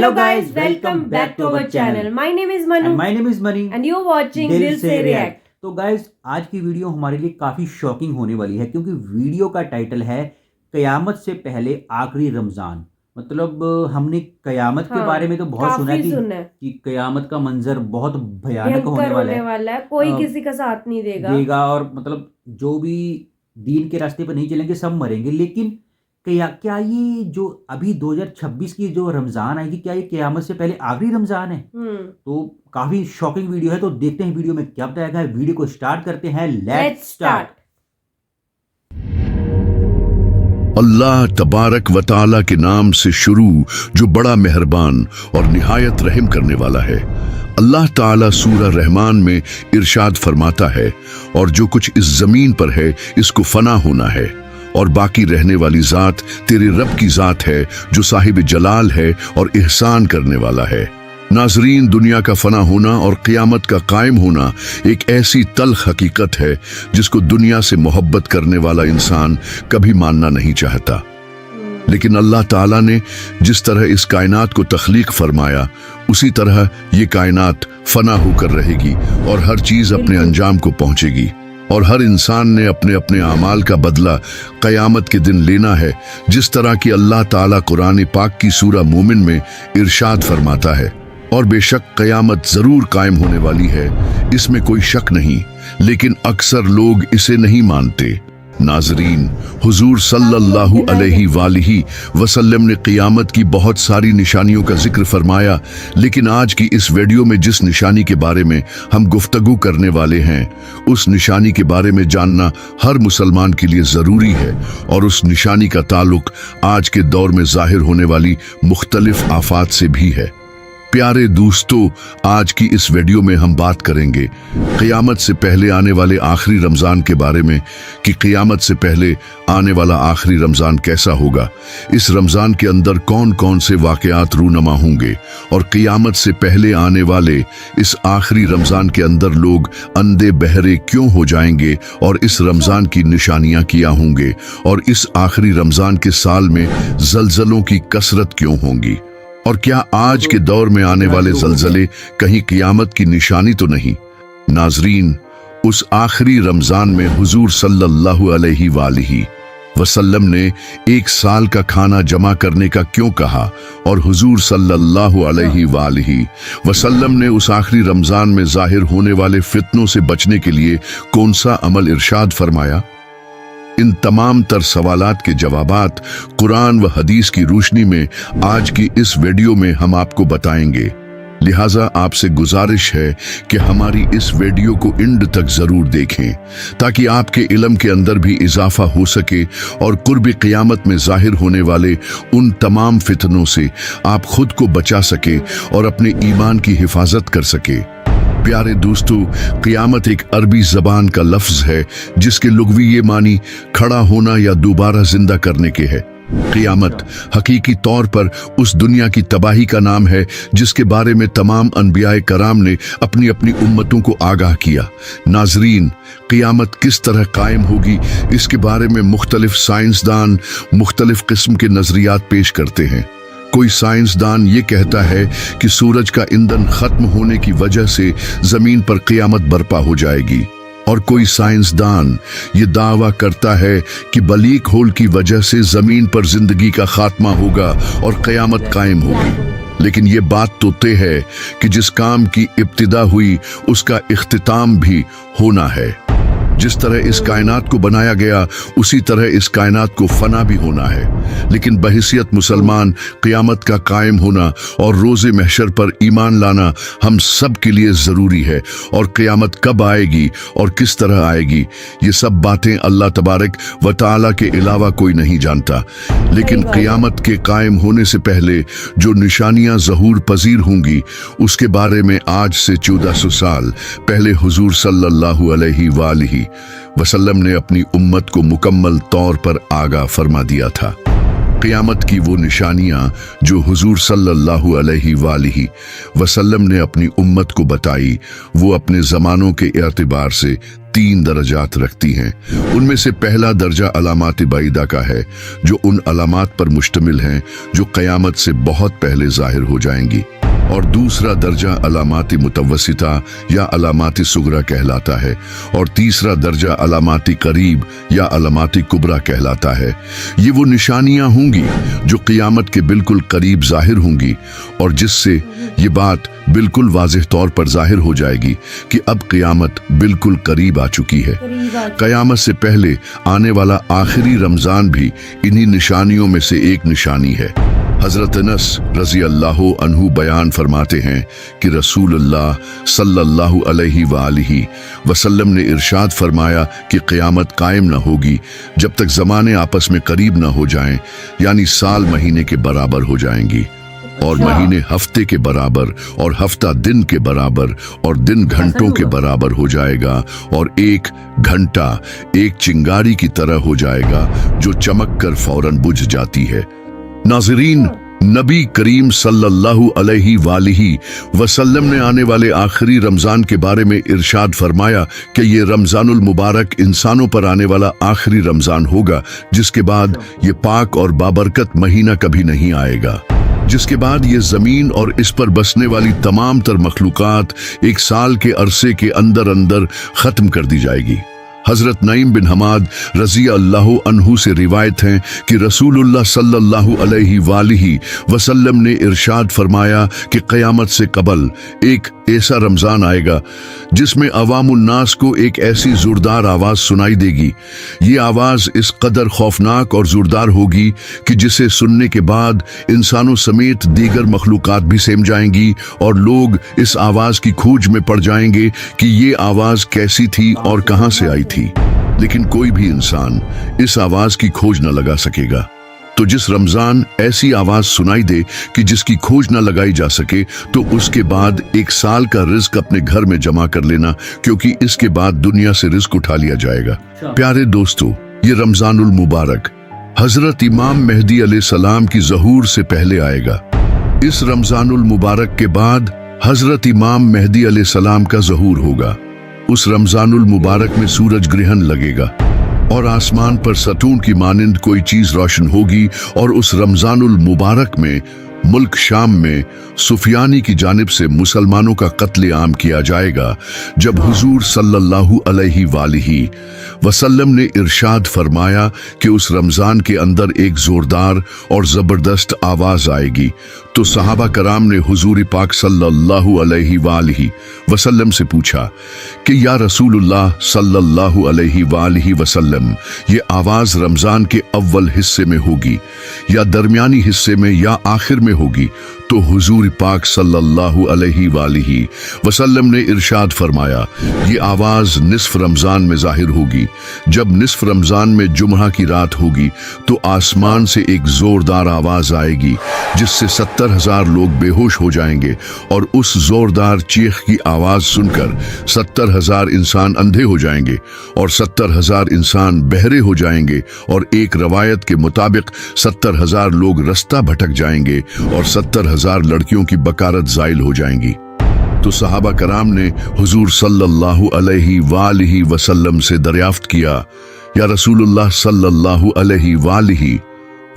Hello guys, welcome back to our channel. My name is Manu. And my name is Mani. And you're watching दिल से react. तो guys आज की video हमारे लिए काफ़ी शॉकिंग होने वाली है क्योंकि वीडियो का टाइटल है क़यामत से पहले आखिरी रमज़ान। मतलब हमने क़यामत के बारे में तो बहुत सुना है कि क़यामत का मंजर बहुत भयानक होने वाला है। कोई किसी का साथ नहीं देगा और मतलब जो भी दीन के रास्ते पर नहीं चलेंगे सब मरेंगे। लेकिन क्या ये जो अभी 2026 की जो रमज़ान आएगी क्या ये क़यामत से पहले आखिरी रमज़ान है? तो काफ़ी शॉकिंग वीडियो है, तो देखते हैं वीडियो में क्या बताया गया है। वीडियो को स्टार्ट करते हैं। Let's start. अल्लाह तबारक व तआला के नाम से शुरू जो बड़ा मेहरबान और निहायत रहम करने वाला है। अल्लाह ताला सूरा रहमान में इरशाद फरमाता है, और जो कुछ इस जमीन पर है इसको फना होना है और बाकी रहने वाली ज़ात तेरे रब की ज़ात है जो साहिब जलाल है और एहसान करने वाला है। नाजरीन, दुनिया का फना होना और क़यामत का कायम होना एक ऐसी तल्ख हकीकत है जिसको दुनिया से मोहब्बत करने वाला इंसान कभी मानना नहीं चाहता। लेकिन अल्लाह ताला ने जिस तरह इस कायनात को तख्लीक फरमाया उसी तरह ये कायनात फना होकर रहेगी और हर चीज़ अपने अंजाम को पहुँचेगी और हर इंसान ने अपने अपने आमाल का बदला क़यामत के दिन लेना है। जिस तरह की अल्लाह ताला कुरान पाक की सूरा मोमिन में इरशाद फरमाता है, और बेशक क़यामत ज़रूर कायम होने वाली है, इसमें कोई शक नहीं, लेकिन अक्सर लोग इसे नहीं मानते। नाजरीन, हुजूर सल्लल्लाहु अलैहि वसल्लम ने क़यामत की बहुत सारी निशानियों का जिक्र फरमाया, लेकिन आज की इस वीडियो में जिस निशानी के बारे में हम गुफ्तगू करने वाले हैं उस निशानी के बारे में जानना हर मुसलमान के लिए ज़रूरी है, और उस निशानी का ताल्लुक आज के दौर में ज़ाहिर होने वाली मुख्तलिफ आफात से भी है। प्यारे दोस्तों, आज की इस वीडियो में हम बात करेंगे क़यामत से पहले आने वाले आखिरी रमज़ान के बारे में कि क़यामत से पहले आने वाला आखिरी रमज़ान कैसा होगा, इस रमज़ान के अंदर कौन कौन से वाक़यात रूनमा होंगे, और क़यामत से पहले आने वाले इस आखिरी रमज़ान के अंदर लोग अंधे बहरे क्यों हो जाएंगे और इस रमज़ान की निशानियाँ क्या होंगे, और इस आखिरी रमज़ान के साल में ज़लज़लों की कसरत क्यों होंगी, और क्या आज के दौर में आने वाले ज़लज़ले कहीं क़यामत की निशानी तो नहीं। नाजरीन, उस आखिरी रमज़ान में हुजूर सल्लल्लाहु अलैहि वसल्लम ने एक साल का खाना जमा करने का क्यों कहा, और हुजूर सल्लल्लाहु अलैहि वसल्लम ने उस आखिरी रमज़ान में ज़ाहिर होने वाले फितनों से बचने के लिए कौन सा अमल इरशाद फरमाया। इन तमाम तर सवालात के जवाबात कुरान व हदीस की रोशनी में आज की इस वीडियो में हम आपको बताएंगे। लिहाजा आपसे गुजारिश है कि हमारी इस वीडियो को एंड तक जरूर देखें ताकि आपके इल्म के अंदर भी इजाफा हो सके और कुर्ब क़यामत में ज़ाहिर होने वाले उन तमाम फितनों से आप खुद को बचा सके और अपने ईमान की हिफाजत कर सके। प्यारे दोस्तों, क़यामत एक अरबी ज़बान का लफ्ज़ है जिसके लुग़वी ये मानी खड़ा होना या दोबारा जिंदा करने के है। क़यामत हकीकी तौर पर उस दुनिया की तबाही का नाम है जिसके बारे में तमाम अनबियाए कराम ने अपनी अपनी उम्मतों को आगाह किया। नाजरीन, क़यामत किस तरह कायम होगी इसके बारे में मुख्तलिफ साइंसदान मुख्तलिफ किस्म के नज़रियात पेश करते हैं। कोई साइंसदान ये कहता है कि सूरज का ईंधन खत्म होने की वजह से जमीन पर क़यामत बर्पा हो जाएगी, और कोई साइंसदान ये दावा करता है कि ब्लैक होल की वजह से जमीन पर जिंदगी का खात्मा होगा और क़यामत कायम होगी। लेकिन ये बात तो तय है कि जिस काम की इब्तिदा हुई उसका इख्तिताम भी होना है। जिस तरह इस कायनात को बनाया गया उसी तरह इस कायनात को फना भी होना है। लेकिन बहैसियत मुसलमान क़यामत का कायम होना और रोज़े महशर पर ईमान लाना हम सब के लिए ज़रूरी है, और क़यामत कब आएगी और किस तरह आएगी ये सब बातें अल्लाह तबारक व तआला के अलावा कोई नहीं जानता। लेकिन क़यामत के कायम होने से पहले जो निशानियाँ ज़हूर पजीर होंगी उसके बारे में आज से 1400 साल पहले हुजूर सल्लल्लाहु अलैहि वसल्लम ने अपनी उम्मत को मुकम्मल तौर पर आगाह फरमा दिया था। क़यामत की वो निशानियां जो हुजूर सल्लल्लाहु अलैहि वसल्लम ने अपनी उम्मत को बताई वो अपने ज़मानों के एतबार से 3 درجات رکھتی ہیں۔ ان میں سے پہلا درجہ علامات بعیدہ کا ہے، جو ان علامات پر مشتمل ہیں جو قیامت سے بہت پہلے ظاہر ہو جائیں گی، اور دوسرا درجہ علامات متوسطہ یا علامات صغرا کہلاتا ہے، اور تیسرا درجہ علامات قریب یا علامات کبرا کہلاتا ہے۔ یہ وہ نشانیاں ہوں گی جو قیامت کے بالکل قریب ظاہر ہوں گی، اور جس سے یہ بات بالکل واضح طور پر ظاہر ہو جائے گی کہ اب قیامت بالکل قریب آ چکی ہے۔ قیامت سے پہلے آنے والا آخری رمضان بھی انہی نشانیوں میں سے ایک نشانی ہے۔ حضرت انس رضی اللہ عنہ بیان فرماتے ہیں کہ رسول اللہ صلی اللہ علیہ وآلہ وسلم نے ارشاد فرمایا کہ قیامت قائم نہ ہوگی جب تک زمانے آپس میں قریب نہ ہو جائیں، یعنی سال مہینے کے برابر ہو جائیں گی، اور مہینے ہفتے کے برابر، اور ہفتہ دن کے برابر، اور دن گھنٹوں کے برابر ہو جائے گا، اور ایک گھنٹہ ایک چنگاری کی طرح ہو جائے گا جو چمک کر فوراً بجھ جاتی ہے۔ ناظرین، نبی کریم صلی اللہ علیہ وآلہ وسلم نے آنے والے آخری رمضان کے بارے میں ارشاد فرمایا کہ یہ رمضان المبارک انسانوں پر آنے والا آخری رمضان ہوگا، جس کے بعد یہ پاک اور بابرکت مہینہ کبھی نہیں آئے گا، جس کے بعد یہ زمین اور اس پر بسنے والی تمام تر مخلوقات 1 سال کے عرصے کے اندر ختم کر دی جائے گی۔ حضرت نعیم بن حماد رضی اللہ عنہ سے روایت ہیں کہ رسول اللہ صلی اللہ علیہ وآلہ وسلم نے ارشاد فرمایا کہ قیامت سے قبل ایک ایسا رمضان آئے گا جس میں عوام الناس کو ایک ایسی زوردار آواز سنائی دے گی۔ یہ آواز اس قدر خوفناک اور زوردار ہوگی کہ جسے سننے کے بعد انسانوں سمیت دیگر مخلوقات بھی سیم جائیں گی، اور لوگ اس آواز کی کھوج میں پڑ جائیں گے کہ یہ آواز کیسی تھی اور کہاں سے آئی تھی، لیکن کوئی بھی انسان اس آواز کی کھوج نہ لگا سکے گا۔ تو جس رمضان ایسی آواز سنائی دے کہ جس کی کھوج نہ لگائی جا سکے، تو اس کے بعد 1 سال کا رزق اپنے گھر میں جمع کر لینا، کیونکہ اس کے بعد دنیا سے رزق اٹھا لیا جائے گا۔ پیارے دوستو، یہ رمضان المبارک حضرت امام مہدی علیہ السلام کی ظہور سے پہلے آئے گا۔ اس رمضان المبارک کے بعد حضرت امام مہدی علیہ السلام کا ظہور ہوگا۔ اس رمضان المبارک میں سورج گرہن لگے گا، اور آسمان پر ستون کی مانند کوئی چیز روشن ہوگی، اور اس رمضان المبارک میں ملک شام میں سفیانی کی جانب سے مسلمانوں کا قتل عام کیا جائے گا، جب حضور صلی اللہ علیہ وآلہ وسلم نے ارشاد فرمایا کہ اس رمضان کے اندر ایک زوردار اور زبردست آواز آئے گی۔ تو صحابہ کرام نے حضور پاک صلی اللہ علیہ وآلہ وسلم سے پوچھا کہ یا رسول اللہ صلی اللہ علیہ وآلہ وسلم، یہ آواز رمضان کے اول حصے میں ہوگی یا درمیانی حصے میں یا آخر میں ہوگی؟ تو حضور پاک صلی اللہ علیہ وآلہ وسلم نے ارشاد فرمایا، یہ آواز نصف رمضان میں ظاہر ہوگی۔ جب نصف رمضان میں جمعہ کی رات ہوگی تو آسمان سے ایک زوردار آواز آئے گی جس سے 70,000 لوگ بے ہوش ہو جائیں گے، اور اس زوردار چیخ کی آواز سن کر 70,000 انسان اندھے ہو جائیں گے، اور 70,000 انسان بہرے ہو جائیں گے، اور ایک روایت کے مطابق 70,000 لوگ رستہ بھٹک جائیں گے، اور 70,000 لڑکیوں کی بکارت زائل ہو جائیں گی۔ تو صحابہ کرام نے حضور صلی اللہ علیہ وآلہ وسلم سے دریافت کیا، یا رسول اللہ صلی اللہ علیہ وآلہ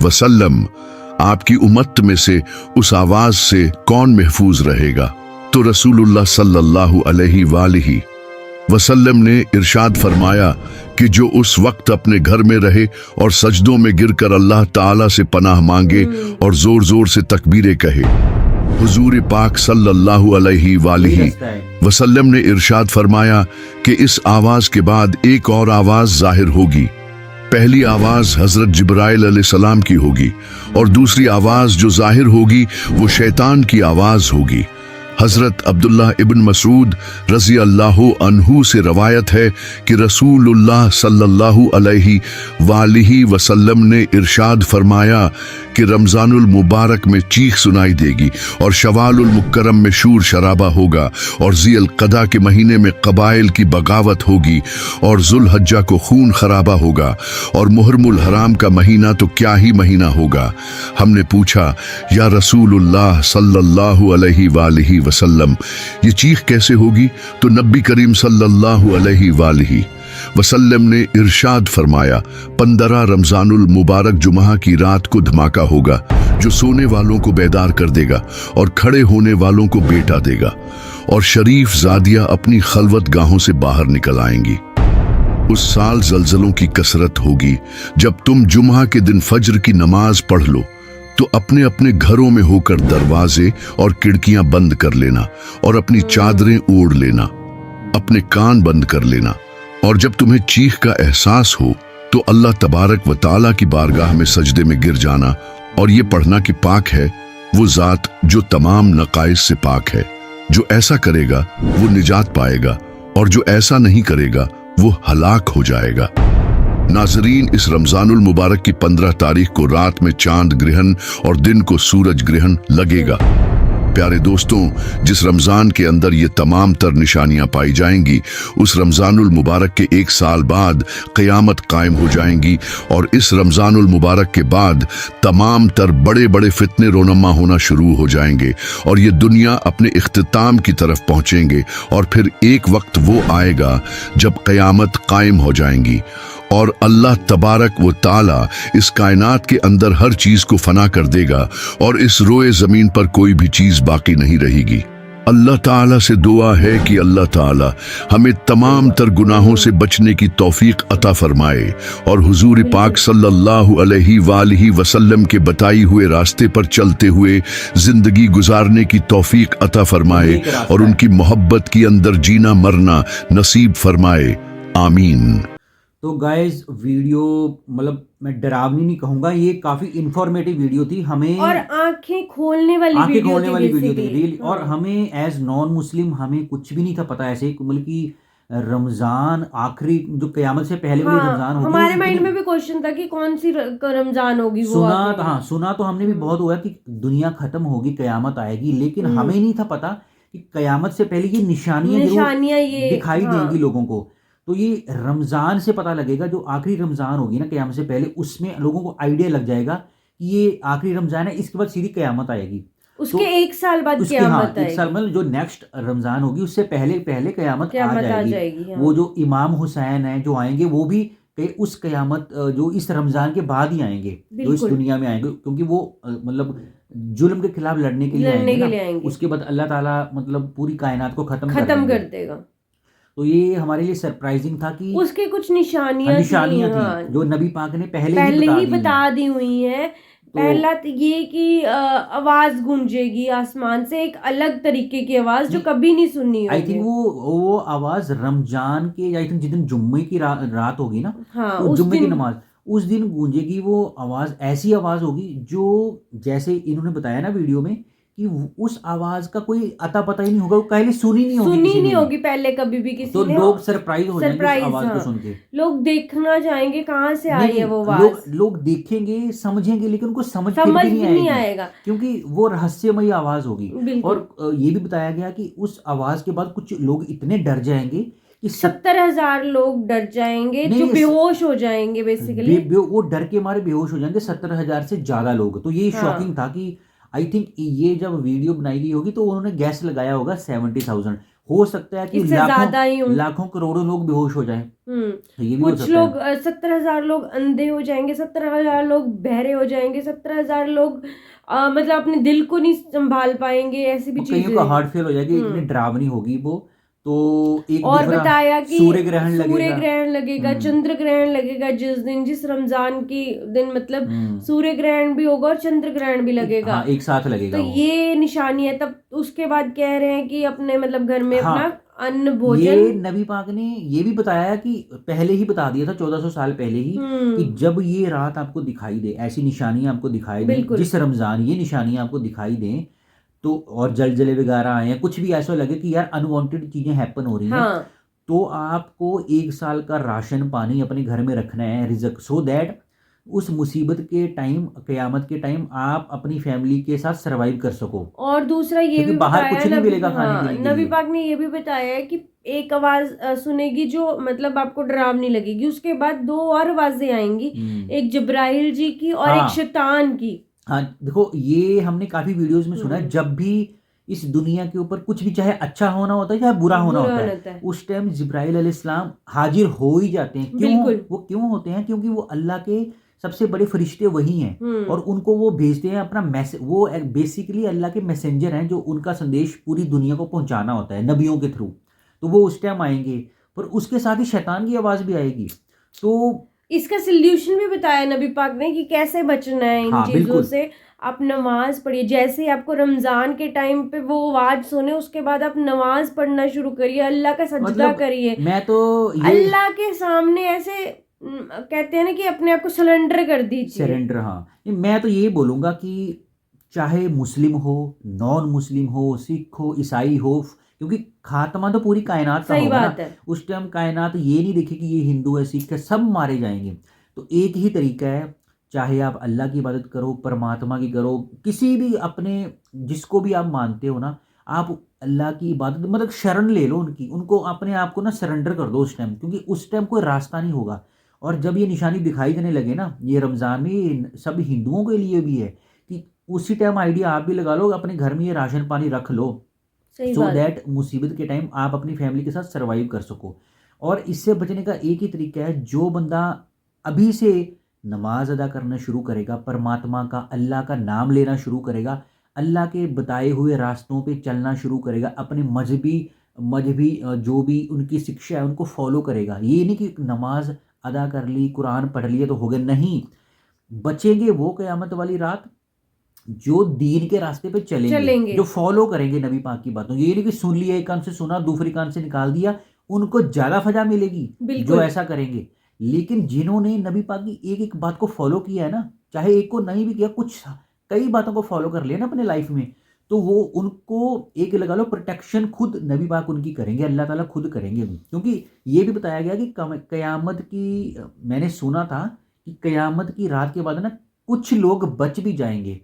وسلم، آپ کی امت میں سے اس آواز سے کون محفوظ رہے گا؟ تو رسول اللہ صلی اللہ علیہ وآلہ وسلم نے ارشاد فرمایا کہ جو اس وقت اپنے گھر میں رہے اور سجدوں میں گر کر اللہ تعالیٰ سے پناہ مانگے اور زور زور سے تکبیریں کہے۔ حضور پاک صلی اللہ علیہ وآلہ وسلم نے ارشاد فرمایا کہ اس آواز کے بعد ایک اور آواز ظاہر ہوگی۔ پہلی آواز حضرت جبرائیل علیہ السلام کی ہوگی، اور دوسری آواز جو ظاہر ہوگی وہ شیطان کی آواز ہوگی۔ حضرت عبداللہ ابن مسعود رضی اللہ عنہ سے روایت ہے کہ رسول اللہ صلی اللہ علیہ وآلہ وسلم نے ارشاد فرمایا کہ رمضان المبارک میں چیخ سنائی دے گی، اور شوال المکرم میں شور شرابہ ہوگا، اور ذی القعدہ کے مہینے میں قبائل کی بغاوت ہوگی، اور ذوالحجہ کو خون خرابہ ہوگا، اور محرم الحرام کا مہینہ تو کیا ہی مہینہ ہوگا۔ ہم نے پوچھا، یا رسول اللہ صلی اللہ علیہ وآلہ वसल्लम, ये चीख कैसे होगी? तो नबी करीम सल्लल्लाहु अलैहि वसल्लम ने इरशाद फरमाया, 15 रमजानुल मुबारक जुमा की रात को धमाका होगा जो सोने वालों को बेदार कर देगा और खड़े होने वालों को बेटा देगा, और शरीफ जादियां अपनी खलवत गाहों से बाहर निकल आएंगी। उस साल जलजलों की कसरत होगी। जब तुम जुमा के दिन फज्र की नमाज पढ़ लो तो अपने अपने घरों में होकर दरवाजे और खिड़कियां बंद कर लेना और अपनी चादरें ओढ़ लेना, अपने कान बंद कर लेना, और जब तुम्हें चीख का एहसास हो तो अल्लाह तबारक व ताला की बारगाह में सजदे में गिर जाना और ये पढ़ना कि पाक है वो ज़ात जो तमाम नकाइस से पाक है। जो ऐसा करेगा वो निजात पाएगा और जो ऐसा नहीं करेगा वो हलाक हो जाएगा। नाजरीन, इस रमजानुल मुबारक की 15 तारीख को रात में चांद ग्रहण और दिन को सूरज ग्रहण लगेगा। प्यारे दोस्तों, जिस रमजान के अंदर ये तमाम तर निशानियां पाई जाएंगी, उस रमजानुल मुबारक के 1 साल बाद क़यामत कायम हो जाएंगी, और इस रमजानुल मुबारक के बाद तमाम तर बड़े बड़े फितने रोनमा होना शुरू हो जाएंगे और ये दुनिया अपने इख्तिताम की तरफ पहुंचेंगे। और फिर एक वक्त वो आएगा जब क़यामत कायम हो जाएंगी और अल्लाह तबारक व ताला इस कायनात के अंदर हर चीज को फना कर देगा और इस रोए जमीन पर कोई भी चीज बाकी नहीं रहेगी। अल्लाह ताला से दुआ है कि अल्लाह ताला हमें तमाम तर गुनाहों से बचने की तौफीक अता फरमाए और हुजूर पाक सल्लल्लाहु अलैहि वसल्लम के बताई हुए रास्ते पर चलते हुए जिंदगी गुजारने की तौफीक अता फरमाए और उनकी मोहब्बत के अंदर जीना मरना नसीब फरमाए। आमीन। तो गाइस, वीडियो मतलब मैं डरावनी नहीं कहूंगा, ये काफी इंफॉर्मेटिव वीडियो थी। हमें और आंखें खोलने वाली वीडियो थी रियली। और हमें एज नॉन मुस्लिम हमें कुछ भी नहीं था पता ऐसे, मतलब कि रमजान आखिरी जो क़यामत से पहले वाली रमजान होगी। हमारे माइंड में भी क्वेश्चन था कि कौन सी रमजान होगी वो। सुना तो हमने भी बहुत हुआ कि दुनिया खत्म होगी, क़यामत आएगी, लेकिन हमें नहीं था पता कि क़यामत से पहले ये निशानियां दिखाई देंगी लोगों को। तो ये रमज़ान से पता लगेगा, जो आखिरी रमज़ान होगी ना क़यामत से पहले, उसमें लोगों को आइडिया लग जाएगा कि ये आखिरी रमज़ान है, इसके बाद सीधी क़यामत आएगी। उसके 1 साल बाद क़यामत आएगी। 1 साल मतलब जो नेक्स्ट रमज़ान होगी उससे पहले क़यामत आ जाएगी। वो जो इमाम हुसैन है जो आएंगे वो भी उस क़यामत जो इस रमज़ान के बाद ही आएंगे, जो इस दुनिया में आएंगे, क्योंकि वो मतलब जुल्म के खिलाफ लड़ने के लिए आएंगे। उसके बाद अल्लाह ताला मतलब पूरी कायनात को खत्म कर देगा। तो ये हमारे लिए सरप्राइजिंग था कि उसके कुछ निशानियां थी जो नबी पाक ने पहले ही बता दी हुई हैं। पहला ये कि आवाज गूंजेगी आसमान से, एक अलग तरीके की आवाज जो कभी नहीं सुनी होगी। आई थिंक वो आवाज रमजान के आई थिंक जिस दिन जुम्मे की रात होगी ना, जुम्मे की नमाज उस दिन गूंजेगी वो आवाज। ऐसी आवाज होगी जो जैसे इन्होंने बताया ना वीडियो में कि उस आवाज का कोई अता पता ही नहीं होगा, पहले सुनी नहीं होगी पहले कभी भी किसी तो ने। लोग सरप्राइज हो जाएंगे उस आवाज को सुन के। लोग देखना चाहेंगे कहाँ से आई है वो आवाज। लोग देखेंगे समझेंगे, लेकिन उनको समझ नहीं आएगा क्योंकि वो रहस्यमयी आवाज होगी। और ये भी बताया गया कि उस आवाज के बाद कुछ लोग इतने डर जाएंगे कि 70,000 लोग डर जाएंगे, जो बेहोश हो जाएंगे बेसिकली। वो डर के मारे बेहोश हो जाएंगे 70,000 से ज्यादा लोग। तो ये शॉकिंग था कि आई थिंक ये जब वीडियो बनाई गई होगी तो उन्होंने गैस लगाया होगा 70,000। हो सकता है कि लाखों करोड़ों लोग बेहोश हो जाएं। तो ये भी कुछ लोग 70,000 लोग अंधे हो जाएंगे, 70,000 लोग बहरे हो जाएंगे, 70,000 लोग मतलब अपने दिल को नहीं संभाल पाएंगे। ऐसी भी चीजें, कईयों का हार्ट फेल हो जाएगी, इतनी डरावनी होगी वो। तो एक और बताया कि सूर्य ग्रहण लगेगा, चंद्र ग्रहण लगेगा जिस रमजान की दिन, मतलब सूर्य ग्रहण भी होगा और चंद्र ग्रहण भी लगेगा, एक साथ लगेगा। तो ये निशानी है। तब उसके बाद कह रहे हैं कि अपने मतलब घर में अपना अन्न भोजन। ये नबी पाक ने ये भी बताया कि पहले ही बता दिया था 1400 साल पहले ही कि जब ये रात आपको दिखाई दे, ऐसी निशानियां आपको दिखाई दे, जिस रमजान ये निशानियां आपको दिखाई दें, तो और जलजले वगैरह आए हैं, कुछ भी ऐसा लगे कि यार अनवांटेड चीजें हैपन हो रही हैं, तो आपको 1 साल का राशन पानी अपने घर में रखना है, रिज़्क, सो दैट उस मुसीबत के टाइम, क़यामत के टाइम आप अपनी फैमिली के साथ सरवाइव कर सको। और दूसरा ये भी बाहर कुछ नहीं मिलेगा खाने के लिए। नबी पाक ने ये भी बताया है कि एक आवाज सुनेगी जो मतलब आपको डरावनी लगेगी, उसके बाद 2 और आवाजें आएंगी, एक जिब्राइल जी की और एक शैतान की। हाँ, देखो ये हमने काफी वीडियोस में सुना है, जब भी اس دنیا کے اوپر کچھ بھی چاہے اچھا ہونا ہوتا ہے چاہے برا ہونا ہوتا ہے، ہے اس ٹائم جبرائیل علیہ السلام حاضر ہو ہی جاتے ہیں. کیوں بالکل. وہ کیوں ہوتے ہیں؟ کیونکہ وہ اللہ کے سب سے بڑے فرشتے وہی ہیں، اور ان کو وہ بھیجتے ہیں اپنا وہ بیسیکلی اللہ کے میسنجر ہیں جو ان کا سندیش پوری دنیا کو پہنچانا ہوتا ہے نبیوں کے تھرو. تو وہ اس ٹائم آئیں گے، پر اس کے ساتھ ہی شیطان کی آواز بھی آئے گی. تو اس کا سلیوشن بھی بتایا نبی پاک نے کہ کیسے بچنا ہے ان چیزوں بالکل. سے. آپ نماز پڑھیے، جیسے ہی آپ کو رمضان کے ٹائم پہ وہ آواز سنے اس کے بعد آپ نماز پڑھنا شروع کریے، اللہ کا سجدہ کریے، میں تو اللہ کے سامنے ایسے کہتے ہیں نا کہ اپنے آپ کو سرنڈر کر دیجیے. سرنڈر. ہاں میں تو یہ بولوں گا کہ چاہے مسلم ہو، نان مسلم ہو، سکھ ہو، عیسائی ہو، کیونکہ خاتمہ تو پوری کائنات کا صحیح ہوگا نا. بات ہے. اس ٹائم کائنات یہ نہیں دیکھے کہ یہ ہندو ہے، سکھ ہے، سب مارے جائیں گے. تو ایک ہی طریقہ ہے، چاہے آپ اللہ کی عبادت کرو، پرماتما کی کرو، کسی بھی اپنے جس کو بھی آپ مانتے ہو نا، آپ اللہ کی عبادت مطلب شرن لے لو ان کو اپنے آپ کو نا سرنڈر کر دو اس ٹائم، کیونکہ اس ٹائم کوئی راستہ نہیں ہوگا. اور جب یہ نشانی دکھائی دینے لگے نا، یہ رمضان میں یہ سب ہندوؤں کے لیے بھی ہے کہ اسی ٹائم آئیڈیا آپ بھی لگا لو، اپنے گھر میں یہ راشن پانی رکھ لو، سو دیٹ مصیبت کے ٹائم آپ اپنی فیملی کے ساتھ سروائیو کر سکو. اور اس سے بچنے کا ایک ہی طریقہ ہے، جو بندہ ابھی سے نماز ادا کرنا شروع کرے گا، پرماتما کا اللہ کا نام لینا شروع کرے گا، اللہ کے بتائے ہوئے راستوں پہ چلنا شروع کرے گا، اپنے مذہبی جو بھی ان کی شکشا ہے ان کو فالو کرے گا. یہ نہیں کہ نماز ادا کر لی، قرآن پڑھ لیے تو ہو گئے، نہیں. بچیں گے وہ قیامت والی رات جو دین کے راستے پہ چلیں گے، جو فالو کریں گے نبی پاک کی باتوں. یہ نہیں کہ سن لیا، ایک کان سے سنا دوسری کان سے نکال دیا، ان کو زیادہ فجا ملے گی جو ایسا کریں گے. لیکن جنہوں نے نبی پاک کی ایک ایک بات کو فالو کیا ہے نا، چاہے ایک کو نہیں بھی کیا، کچھ کئی باتوں کو فالو کر لیا نا اپنے لائف میں، تو وہ ان کو ایک لگا لو پروٹیکشن خود نبی پاک ان کی کریں گے، اللہ تعالیٰ خود کریں گے. کیونکہ یہ بھی بتایا گیا کہ قیامت کی، میں نے سنا تھا کہ قیامت کی رات کے بعد نا کچھ لوگ بچ بھی جائیں گے،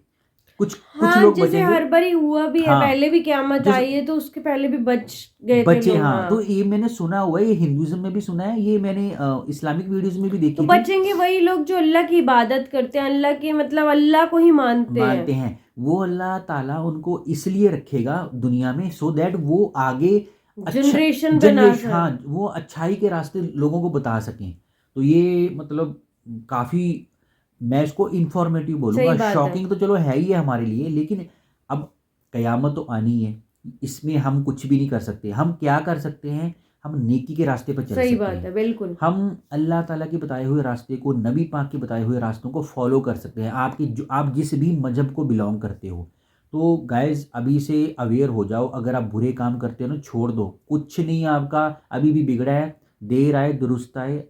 کچھ لوگ جیسے بچیں گے. ہر باری ہوا بھی ہے، پہلے بھی قیامت آئی ہے تو اس کے پہلے بھی بچ گئے تھے لوگ. ہاں تو یہ میں نے سنا ہوا ہے، یہ ہندوازم میں بھی سنا ہے، یہ میں نے اسلامک ویڈیوز میں بھی دیکھی تو تھی. بچیں گے وہی لوگ جو اللہ کی عبادت کرتے ہیں، اللہ کے مطلب اللہ کو ہی مانتے ہیں. وہ اللہ تعالیٰ ان کو اس لیے رکھے گا دنیا میں، سو دیٹ وہ آگے جنریشن ہاں وہ اچھائی کے راستے لوگوں کو بتا سکیں. تو یہ مطلب کافی، میں اس کو انفارمیٹیو بولوں گا. شاکنگ تو چلو ہے ہی ہے ہمارے لیے، لیکن اب قیامت تو آنی ہے، اس میں ہم کچھ بھی نہیں کر سکتے. ہم کیا کر سکتے ہیں؟ ہم نیکی کے راستے پر چل سکتے ہیں. صحیح بات ہے، بالکل. ہم اللہ تعالیٰ کے بتائے ہوئے راستے کو، نبی پاک کے بتائے ہوئے راستوں کو فالو کر سکتے ہیں. آپ جس بھی مذہب کو بلانگ کرتے ہو، تو گائز ابھی سے اویئر ہو جاؤ. اگر آپ برے کام کرتے ہو نا، چھوڑ دو، کچھ نہیں آپ کا ابھی بھی بگڑا ہے. دیر آئے درست آئے،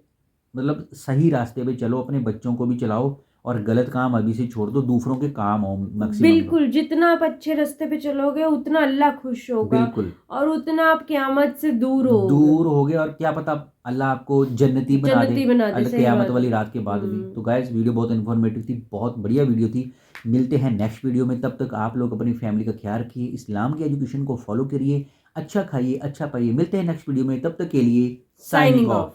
مطلب صحیح راستے پہ چلو، اپنے بچوں کو بھی چلاؤ، اور غلط کام ابھی سے چھوڑ دو، دوسروں کے کام ہو میکسیمم. بالکل، جتنا آپ اچھے راستے پہ چلو گے اتنا اللہ خوش ہوگا. بالکل. اور اتنا آپ قیامت سے دور ہوگے، اور کیا پتا اللہ آپ کو جنتی بنا دے قیامت والی رات کے بعد بھی. تو گائز ویڈیو بہت انفارمیٹیو تھی، بہت بڑھیا ویڈیو تھی. ملتے ہیں نیکسٹ ویڈیو میں، تب تک آپ لوگ اپنی فیملی کا خیال رکھیے، اسلام کی ایجوکیشن کو فالو کریے، اچھا کھائیے، اچھا پائیے. ملتے ہیں نیکسٹ ویڈیو میں، تب تک کے لیے سائننگ آف.